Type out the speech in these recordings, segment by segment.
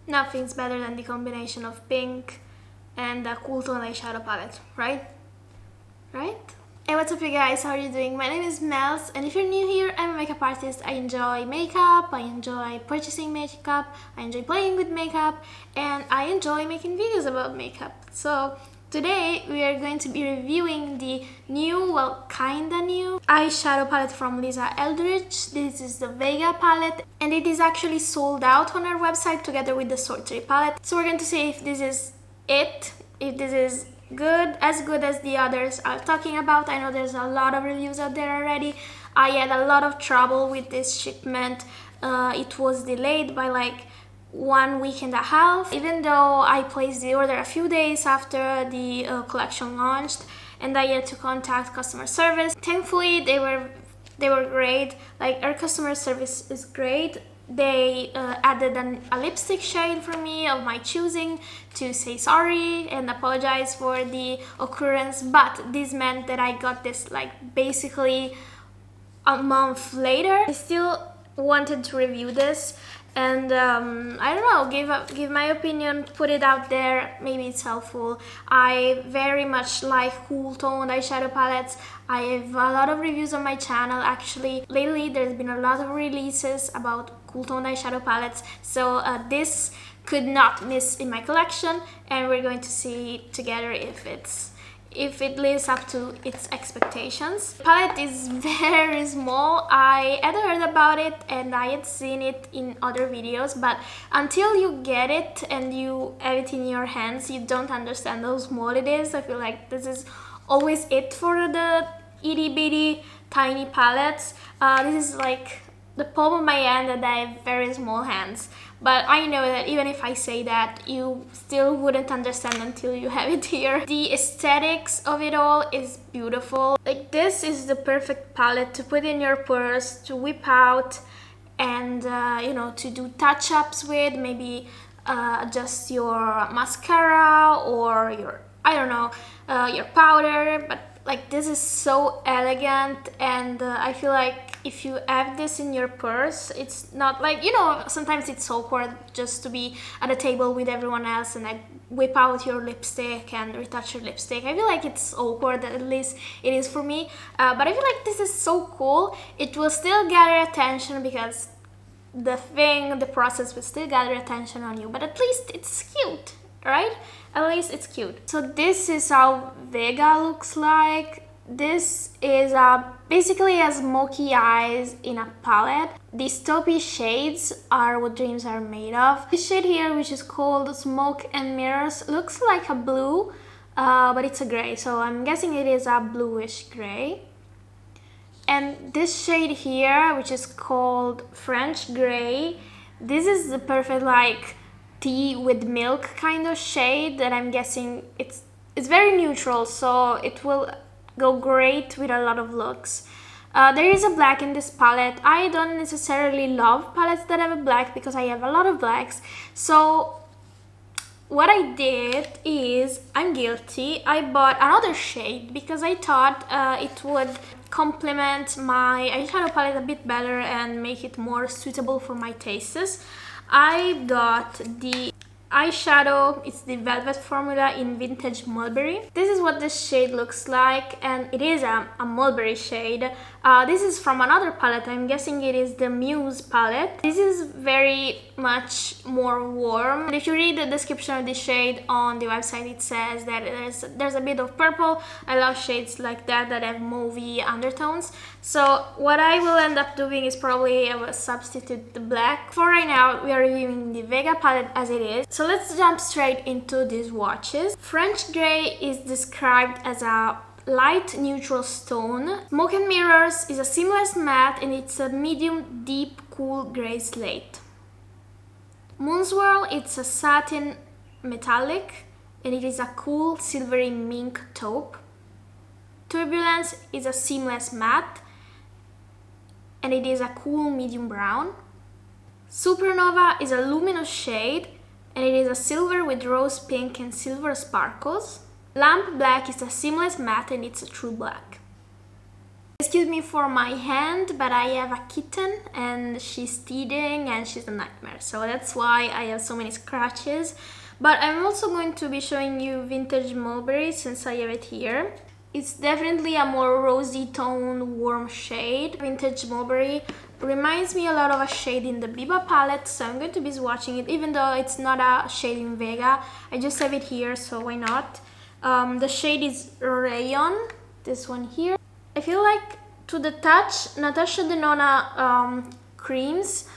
Nothing's better than the combination of pink and a cool tone eyeshadow palette, right? Right? Hey, what's up you guys, how are you doing? My name is Mels, and if you're new here, I'm a makeup artist. I enjoy makeup, I enjoy purchasing makeup, I enjoy playing with makeup, and I enjoy making videos about makeup. So today we are going to be reviewing the new, well, kinda new eyeshadow palette from Lisa Eldridge. This is the Vega palette, and it is actually sold out on our website together with the Sorcery palette. So we're going to see if this is it, if this is good as the others are talking about. I know there's a lot of reviews out there already. I had a lot of trouble with this shipment. It was delayed by like 1 week and a half, even though I placed the order a few days after the collection launched, and I had to contact customer service. Thankfully they were great. Like, our customer service is great. They added a lipstick shade for me of my choosing to say sorry and apologize for the occurrence, but this meant that I got this like basically a month later. I still wanted to review this and I don't know, give my opinion, put it out there, maybe it's helpful. I very much like cool toned eyeshadow palettes. I have a lot of reviews on my channel. Actually, lately there's been a lot of releases about cool toned eyeshadow palettes, so this could not miss in my collection, and we're going to see together if it lives up to its expectations. The palette is very small. I had heard about it and I had seen it in other videos, but until you get it and you have it in your hands, you don't understand how small it is. I feel like this is always it for the itty bitty tiny palettes. This is like the palm of my hand, and I have very small hands. But I know that even if I say that, you still wouldn't understand until you have it here. The aesthetics of it all is beautiful. Like, this is the perfect palette to put in your purse, to whip out and you know, to do touch-ups with, maybe adjust your mascara or your, I don't know, your powder. But like, this is so elegant, and I feel like if you have this in your purse, it's not like, you know, sometimes it's awkward just to be at a table with everyone else and like whip out your lipstick and retouch your lipstick. I feel like it's awkward, at least it is for me. But I feel like this is so cool. It will still gather attention because the process will still gather attention on you, but at least it's cute, right? At least it's cute. So this is how Vega looks like. This is basically a smoky eyes in a palette. These taupey shades are what dreams are made of. This shade here, which is called Smoke and Mirrors, looks like a blue, but it's a gray, so I'm guessing it is a bluish gray. And this shade here, which is called French Gray, this is the perfect like tea with milk kind of shade that I'm guessing it's very neutral, so it will go great with a lot of looks. There is a black in this palette. I don't necessarily love palettes that have a black because I have a lot of blacks. So what I did is, I'm guilty, I bought another shade because I thought it would complement my eyeshadow palette a bit better and make it more suitable for my tastes. I got the eyeshadow, it's the Velvet formula in Vintage Mulberry. This is what this shade looks like, and it is a mulberry shade. This is from another palette. I'm guessing it is the Muse palette. This is very much more warm. And if you read the description of this shade on the website, it says that there's a bit of purple. I love shades like that have mauvey undertones. So what I will end up doing is probably I will substitute the black. For right now, we are reviewing the Vega palette as it is. So let's jump straight into these swatches. French Gray is described as a light neutral stone. Smoke and Mirrors is a seamless matte, and it's a medium deep cool gray slate. Moonswirl, it's a satin metallic, and it is a cool silvery mink taupe. Turbulence is a seamless matte, and it is a cool medium brown. Supernova is a luminous shade, and it is a silver with rose pink and silver sparkles. Lamp Black is a seamless matte, and it's a true black. Excuse me for my hand, but I have a kitten and she's teething and she's a nightmare. So that's why I have so many scratches. But I'm also going to be showing you Vintage Mulberry since I have it here. It's definitely a more rosy tone, warm shade. Vintage Mulberry reminds me a lot of a shade in the Biba palette, so I'm going to be swatching it, even though it's not a shade in Vega. I just have it here, so why not? The shade is Rayon, this one here. I feel like to the touch, Natasha Denona creams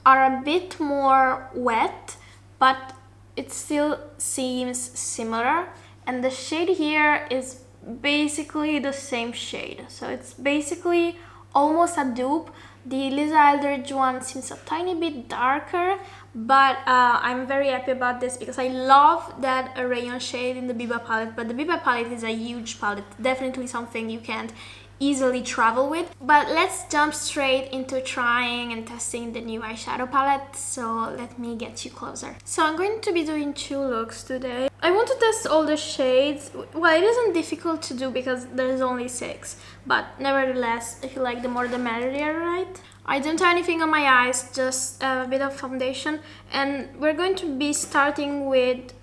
are a bit more wet, but it still seems similar. And the shade here is basically the same shade. So it's basically almost a dupe. The Lisa Eldridge one seems a tiny bit darker, but I'm very happy about this because I love that rayon shade in the Biba palette, but the Biba palette is a huge palette, definitely something you can't easily travel with. But let's jump straight into trying and testing the new eyeshadow palette, so let me get you closer. So I'm going to be doing 2 looks today. I want to test all the shades. Well, it isn't difficult to do because there's only 6, but nevertheless, I feel like the more the merrier, right? I don't have anything on my eyes, just a bit of foundation, and we're going to be starting with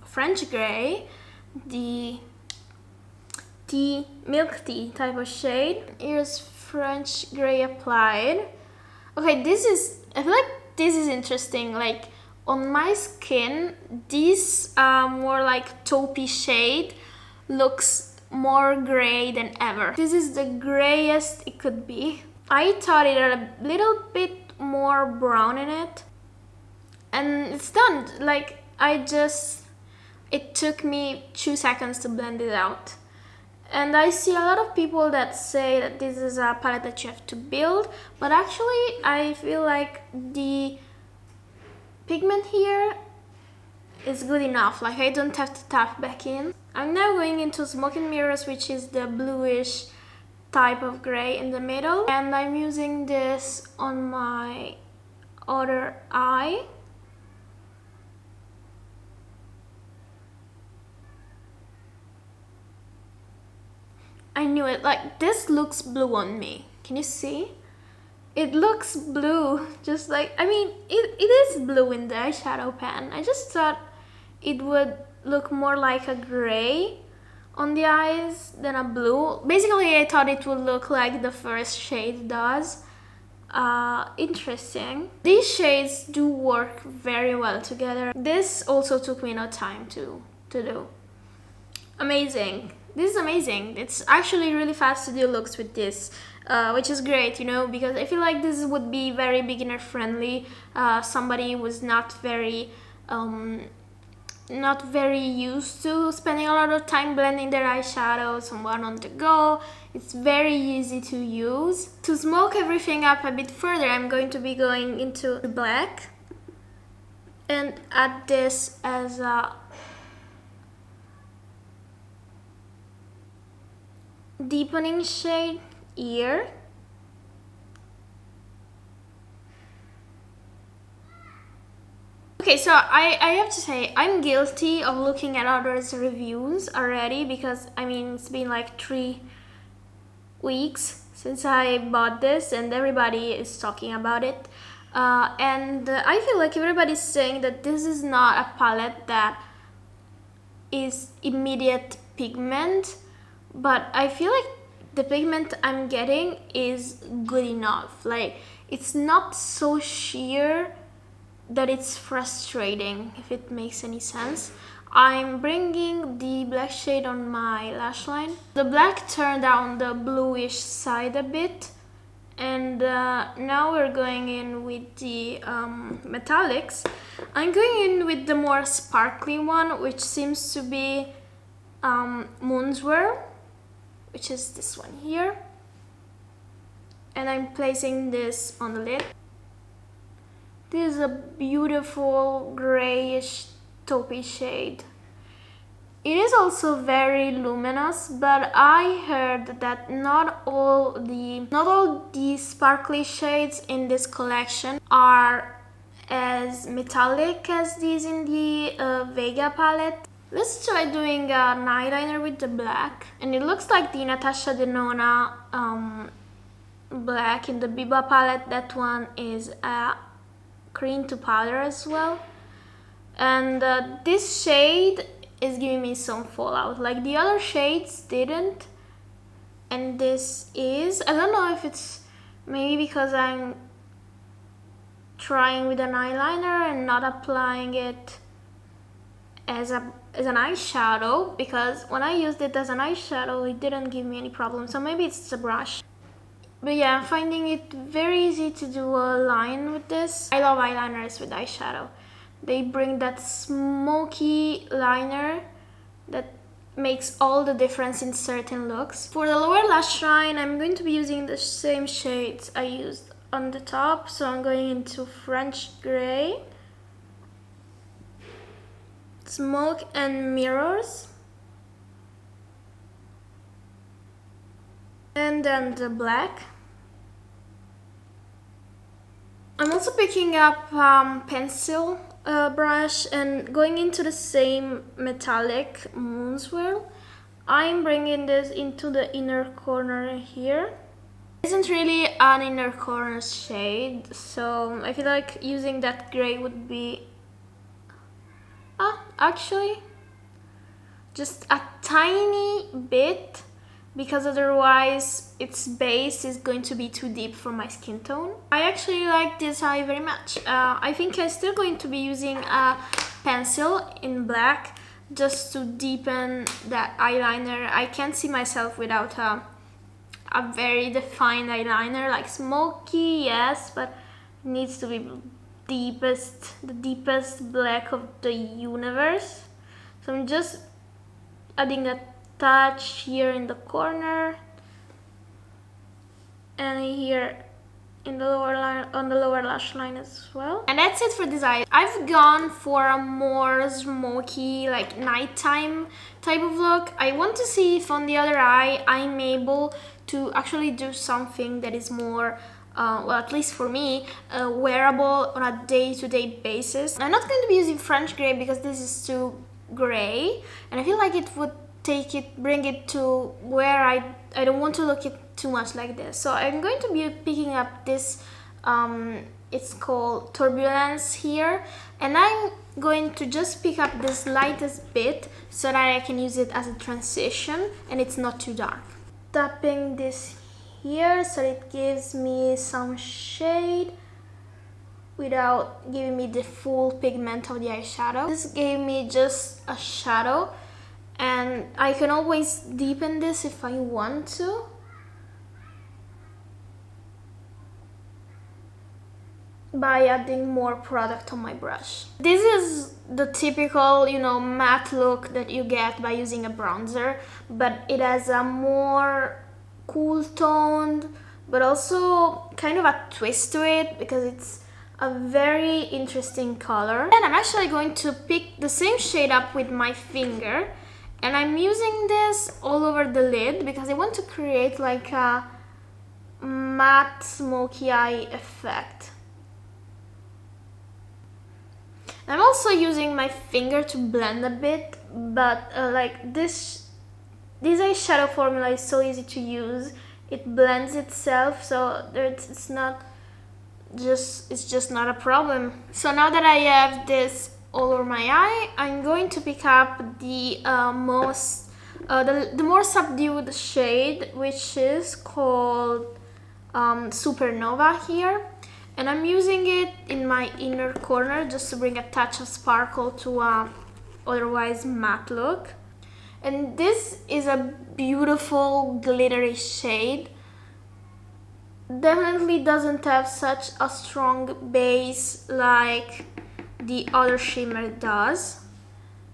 French Grey, the milk tea type of shade. Here's French Grey applied. Okay, I feel like this is interesting. Like on my skin, this more like taupey shade looks more gray than ever. This is the grayest it could be. I thought it had a little bit more brown in it, and it's done. Like it took me 2 seconds to blend it out. And I see a lot of people that say that this is a palette that you have to build, but actually I feel like the pigment here is good enough. Like I don't have to tap back in. I'm now going into Smoke and Mirrors, which is the bluish type of gray in the middle, and I'm using this on my other eye. I knew it. Like this looks blue on me. Can you see? It looks blue, just like, I mean, it is blue in the eyeshadow pan. I just thought it would look more like a gray on the eyes than a blue. Basically, I thought it would look like the first shade does. Interesting. These shades do work very well together. This also took me no time to do. Amazing. This is amazing. It's actually really fast to do looks with this, which is great, you know, because I feel like this would be very beginner friendly. Somebody who was not very used to spending a lot of time blending their eyeshadow, someone on the go. It's very easy to use. To smoke everything up a bit further, I'm going to be going into the black and add this as a deepening shade here. Okay, so I have to say, I'm guilty of looking at others' reviews already because, I mean, it's been like 3 weeks since I bought this and everybody is talking about it. And I feel like everybody's saying that this is not a palette that is immediate pigment, but I feel like the pigment I'm getting is good enough. Like, it's not so sheer that it's frustrating, if it makes any sense. I'm bringing the black shade on my lash line. The black turned down the bluish side a bit, and now we're going in with the metallics. I'm going in with the more sparkly one, which seems to be Moonswear, which is this one here. And I'm placing this on the lid. This is a beautiful grayish taupey shade. It is also very luminous, but I heard that not all the sparkly shades in this collection are as metallic as these in the Vega palette. Let's try doing an eyeliner with the black, and it looks like the Natasha Denona black in the Biba palette. That one is cream to powder as well. And this shade is giving me some fallout, like the other shades didn't. And this is, I don't know if it's maybe because I'm trying with an eyeliner and not applying it as an eyeshadow, because when I used it as an eyeshadow it didn't give me any problem, so maybe it's the brush. But yeah, I'm finding it very easy to do a line with this. I love eyeliners with eyeshadow. They bring that smoky liner that makes all the difference in certain looks. For the lower lash line, I'm going to be using the same shades I used on the top. So I'm going into French Grey, Smoke and Mirrors, and then the black. I'm also picking up pencil brush and going into the same metallic Moonswirl. I'm bringing this into the inner corner here. It isn't really an inner corner shade, so I feel like using that gray would be actually just a tiny bit, because otherwise its base is going to be too deep for my skin tone. I actually like this eye very much. I think I'm still going to be using a pencil in black just to deepen that eyeliner. I can't see myself without a very defined eyeliner, like smoky, yes, but it needs to be the deepest black of the universe. So I'm just adding a touch here in the corner and here in the lower line, on the lower lash line as well. And that's it for this eye. I've gone for a more smoky, like nighttime type of look. I want to see if on the other eye I'm able to actually do something that is more well, at least for me, wearable on a day-to-day basis. I'm not going to be using French Grey because this is too gray, and I feel like it would bring it to where I don't want to look it too much like this. So I'm going to be picking up this, it's called Turbulence here, and I'm going to just pick up this lightest bit so that I can use it as a transition and it's not too dark. Tapping this here so it gives me some shade without giving me the full pigment of the eyeshadow. This gave me just a shadow, and I can always deepen this if I want to. By adding more product on my brush. This is the typical, you know, matte look that you get by using a bronzer, but it has a more cool toned, but also kind of a twist to it because it's a very interesting color. And I'm actually going to pick the same shade up with my finger, and I'm using this all over the lid because I want to create like a matte smoky eye effect. I'm also using my finger to blend a bit, but like this eyeshadow formula is so easy to use. It blends itself, so it's just not a problem. So now that I have this all over my eye, I'm going to pick up the more subdued shade, which is called Supernova here. And I'm using it in my inner corner just to bring a touch of sparkle to a otherwise matte look. And this is a beautiful glittery shade. Definitely doesn't have such a strong base like the other shimmer does.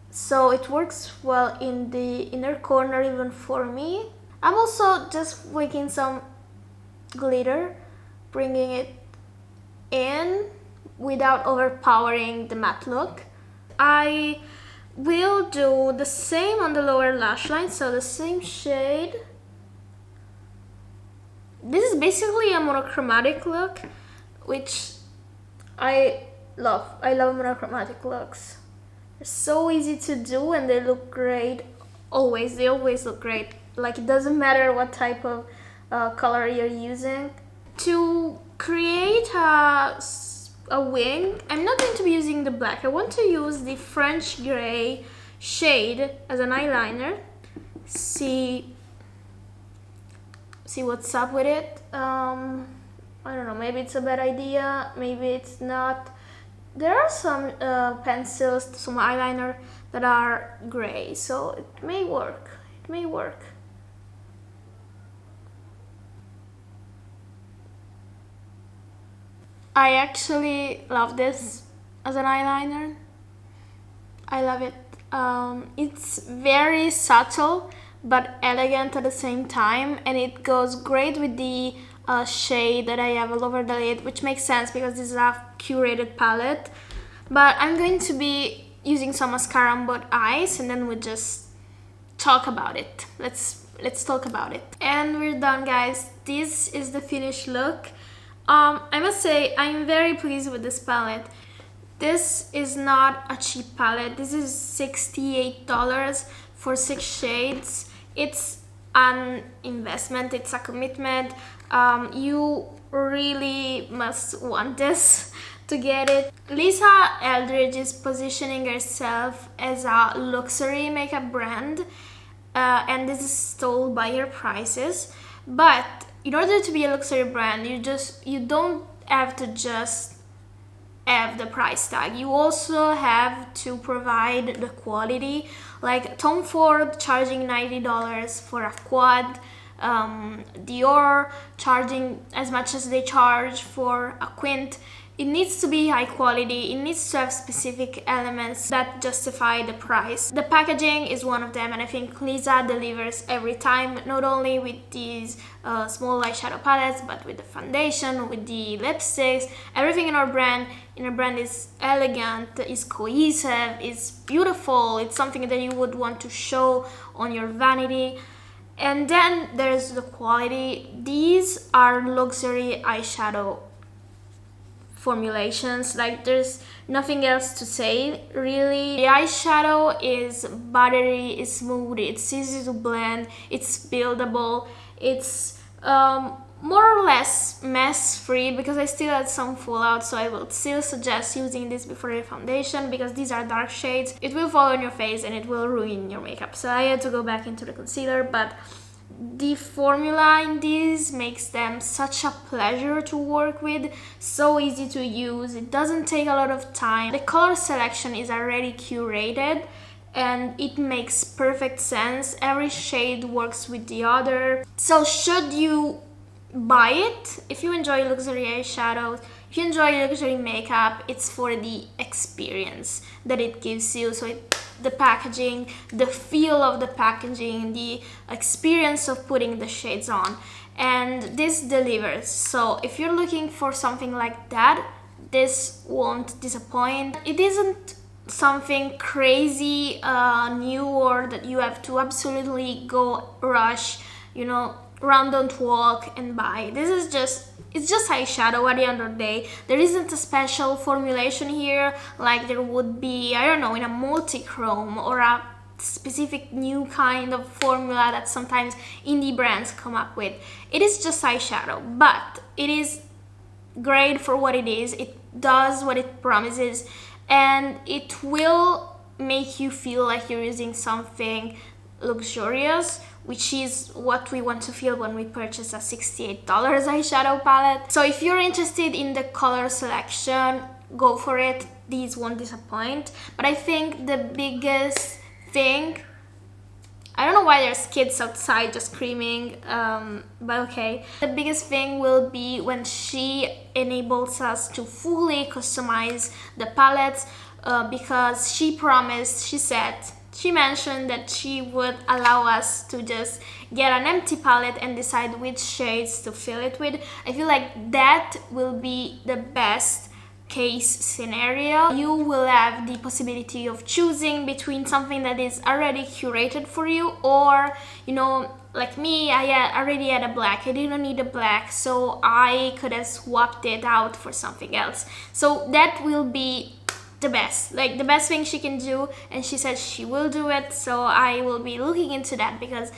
So it works well in the inner corner even for me. I'm also just wicking some glitter, bringing it in without overpowering the matte look. I will do the same on the lower lash line, so the same shade. This is basically a monochromatic look, which I love. I love monochromatic looks. They're so easy to do and they look great always. They always look great. Like, it doesn't matter what type of color you're using. To create a wing, I'm not going to be using the black. I want to use the French gray shade as an eyeliner. See what's up with it. I don't know, maybe it's a bad idea, maybe it's not. There are some pencils, some eyeliner that are gray, so it may work. It may work. I actually love this as an eyeliner. I love it. It's very subtle but elegant at the same time, and it goes great with the shade that I have all over the lid, which makes sense because this is a curated palette. But I'm going to be using some mascara on both eyes, and then we'll just talk about it. Let's talk about it. And we're done, guys. This is the finished look. I must say I'm very pleased with this palette. This is not a cheap palette. This is $68 for 6 shades. It's an investment, it's a commitment. You really must want this to get it. Lisa Eldridge is positioning herself as a luxury makeup brand, and this is told by her prices. But in order to be a luxury brand, you don't have to just have the price tag. You also have to provide the quality. Like Tom Ford charging $90 for a quad, Dior charging as much as they charge for a quint. It needs to be high quality, it needs to have specific elements that justify the price. The packaging is one of them, and I think Lisa delivers every time, not only with these small eyeshadow palettes, but with the foundation, with the lipsticks. Everything in her brand is elegant, is cohesive, is beautiful. It's something that you would want to show on your vanity. And then there's the quality. These are luxury eyeshadow formulations, like there's nothing else to say really. The eyeshadow is buttery, it's smooth, it's easy to blend, it's buildable, it's more or less mess free because I still had some fallout, so I will still suggest using this before your foundation because these are dark shades. It will fall on your face and it will ruin your makeup, so I had to go back into the concealer. But the formula in these makes them such a pleasure to work with, so easy to use, it doesn't take a lot of time. The color selection is already curated and it makes perfect sense. Every shade works with the other. So should you buy it? If you enjoy luxury eyeshadows, if you enjoy luxury makeup, it's for the experience that it gives you. So the packaging, the feel of the packaging, the experience of putting the shades on, and this delivers. So if you're looking for something like that, this won't disappoint. It isn't something crazy new or that you have to absolutely go rush, you know, run, don't walk and buy. This is just, it's just eyeshadow at the end of the day. There isn't a special formulation here like there would be, I don't know, in a multi-chrome or a specific new kind of formula that sometimes indie brands come up with. It is just eyeshadow, but it is great for what it is. It does what it promises, and it will make you feel like you're using something luxurious, which is what we want to feel when we purchase a $68 eyeshadow palette. So if you're interested in the color selection, go for it. These won't disappoint. But I think the biggest thing, I don't know why there's kids outside just screaming, but okay. The biggest thing will be when she enables us to fully customize the palettes, because she promised, she mentioned that she would allow us to just get an empty palette and decide which shades to fill it with. I feel like that will be the best case scenario. You will have the possibility of choosing between something that is already curated for you, or, you know, like me, I already had a black. I didn't need a black, so I could have swapped it out for something else. So that will be the best, like the best thing she can do, and she said she will do it, so I will be looking into that because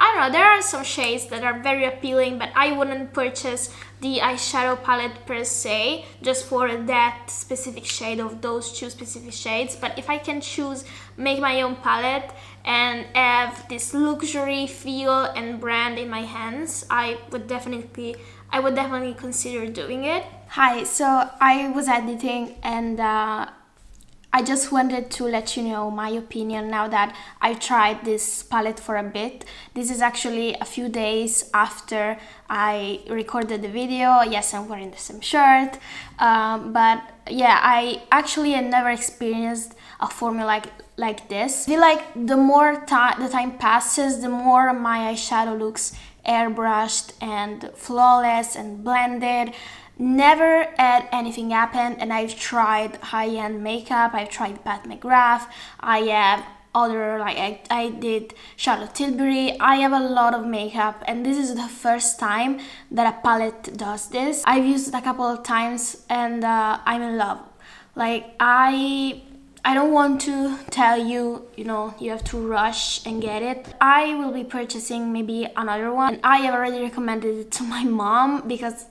I don't know, there are some shades that are very appealing, but I wouldn't purchase the eyeshadow palette per se, just for that specific shade of those two specific shades. But if I can choose, make my own palette and have this luxury feel and brand in my hands, I would definitely consider doing it. Hi, so I was editing and I just wanted to let you know my opinion now that I've tried this palette for a bit. This is actually a few days after I recorded the video. Yes, I'm wearing the same shirt, but yeah, I actually had never experienced a formula like this. I feel like the more the time passes, the more my eyeshadow looks airbrushed and flawless and blended. Never had anything happen, and I've tried high-end makeup, I've tried Pat McGrath, I have other, like I did Charlotte Tilbury, I have a lot of makeup, and this is the first time that a palette does this. I've used it a couple of times and I'm in love. Like I don't want to tell you, you know, you have to rush and get it. I will be purchasing maybe another one, and I have already recommended it to my mom because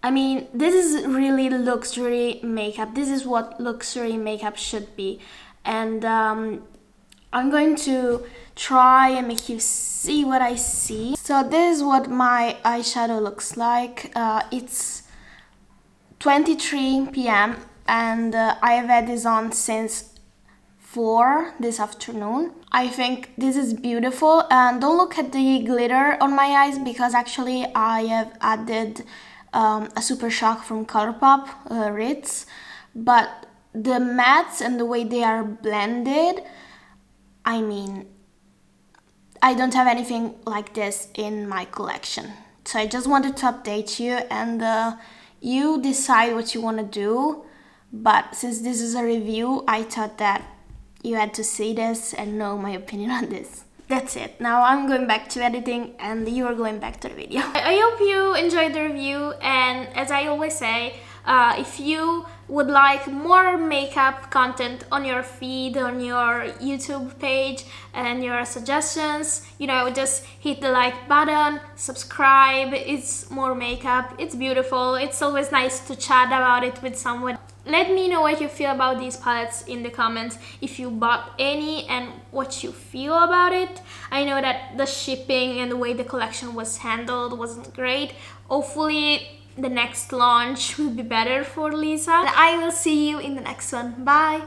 I mean, this is really luxury makeup. This is what luxury makeup should be. And I'm going to try and make you see what I see. So this is what my eyeshadow looks like. It's 23 p.m. and I have had this on since 4 this afternoon. I think this is beautiful, and don't look at the glitter on my eyes because actually I have added a Super Shock from Colourpop, Ritz, but the mattes and the way they are blended, I mean, I don't have anything like this in my collection. So I just wanted to update you, and you decide what you want to do, but since this is a review, I thought that you had to see this and know my opinion on this. That's it. Now I'm going back to editing and you are going back to the video. I hope you enjoyed the review, and as I always say, if you would like more makeup content on your feed, on your YouTube page, and your suggestions, you know, just hit the like button, subscribe. It's more makeup, it's beautiful, it's always nice to chat about it with someone. Let me know what you feel about these palettes in the comments, if you bought any and what you feel about it. I know that the shipping and the way the collection was handled wasn't great. Hopefully the next launch will be better for Lisa. And I will see you in the next one. Bye!